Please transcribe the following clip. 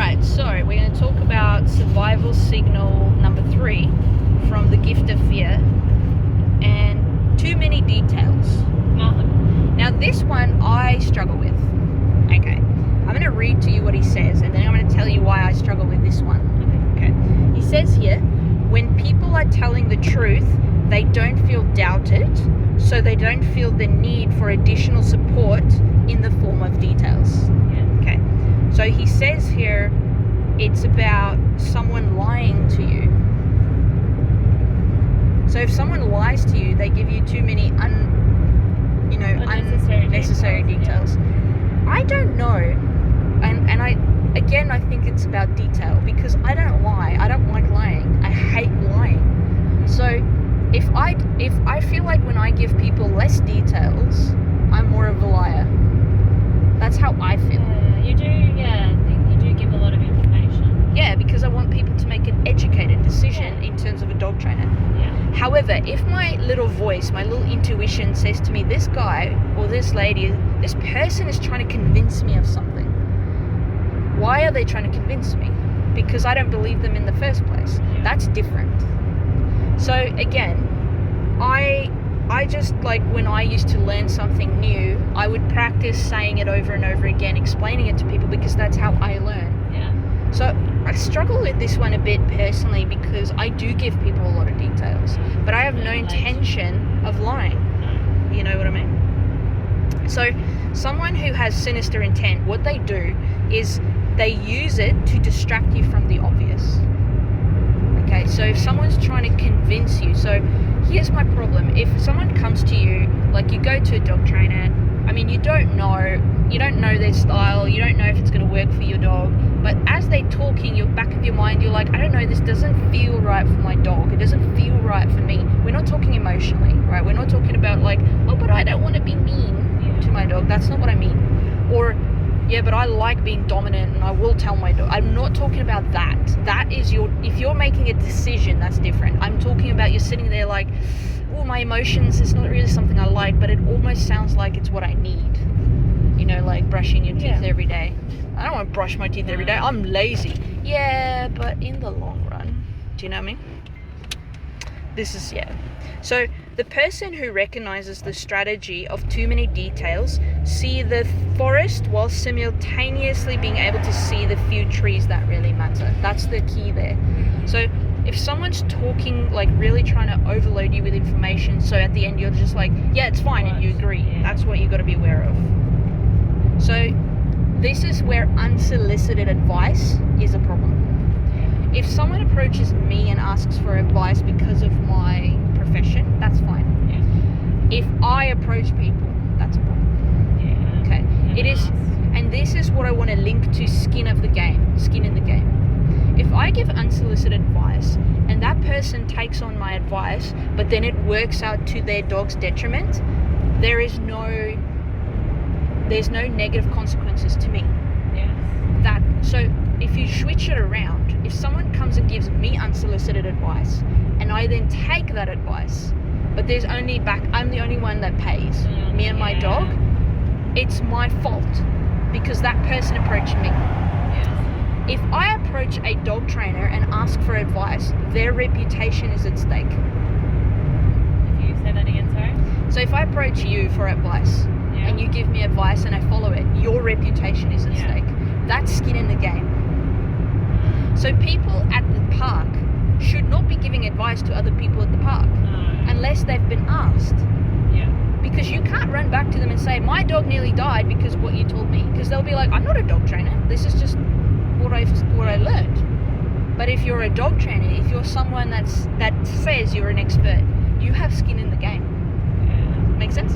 Alright, so we're going to talk about survival signal number 3 from The Gift of Fear, and too many details. Now this one I struggle with. Okay, I'm going to read to you what he says, and then I'm going to tell you why I struggle with this one. Okay. He says here, when people are telling the truth, they don't feel doubted, so they don't feel the need for additional support in the form of details. Okay. So he says here, it's about someone lying to you. So if someone lies to you, they give you too many unnecessary details. Yeah. I don't know, and I think it's about detail, because I don't lie. I don't like lying. I hate lying. So if I feel like when I give people less details, I'm more of a liar. That's how I feel. You do give a lot of information. Yeah, because I want people to make an educated decision in terms of a dog trainer. Yeah. However, if my little voice, my little intuition says to me, this guy or this lady, this person is trying to convince me of something. Why are they trying to convince me? Because I don't believe them in the first place. Yeah. That's different. So again, I just, like, when I used to learn something new, I would practice saying it over and over again, explaining it to people, because that's how I learn. Yeah. So I struggle with this one a bit personally, because I do give people a lot of details, but I have no intention of lying. You know what I mean? So someone who has sinister intent, what they do is they use it to distract you from the obvious. Okay, so if someone's trying to convince you, so here's my problem. If someone comes to you, like you go to a dog trainer, I mean, you don't know their style, you don't know if it's going to work for your dog, but as they're talking, your back of your mind, you're like, I don't know, this doesn't feel right for my dog, it doesn't feel right for me. We're not talking emotionally, right? We're not talking about like, oh, but I don't want to be mean to my dog. That's not what I mean. Or, yeah, but I like being dominant and I will tell my dog. I'm not talking about that. That is if you're making a decision, that's different. I'm talking about you're sitting there like, oh, my emotions, it's not really something I like, but it almost sounds like it's what I need. You know, like brushing your teeth every day. I don't want to brush my teeth every day. I'm lazy. Yeah, but in the long run, do you know what I mean? This is, So the person who recognizes the strategy of too many details see the forest while simultaneously being able to see the few trees that really matter. That's the key there. So if someone's talking, like really trying to overload you with information, so at the end you're just like, yeah, it's fine, and you agree. That's what you got to be aware of. So this is where unsolicited advice is a problem. If someone approaches me and asks for advice because of my profession, that's fine. If I approach people, that's a problem. Okay. It is, and this is what I want to link to skin in the game. If I give unsolicited advice and that person takes on my advice, but then it works out to their dog's detriment, there's no negative consequences to me. So if you switch it around, if someone comes and gives me unsolicited advice and I then take that advice, but I'm the only one that pays, me and my dog, it's my fault because that person approached me. If I approach a dog trainer and ask for advice, their reputation is at stake. If you say that again, sorry? So if I approach you for advice and you give me advice and I follow it, your reputation is at stake. That's skin in the game. So people at the park should not be giving advice to other people at the park unless they've been asked. Because you can't run back to them and say, my dog nearly died because of what you told me. Because they'll be like, I'm not a dog trainer. This is just what I learned. But if you're a dog trainer, if you're someone that says you're an expert, you have skin in the game. Make sense?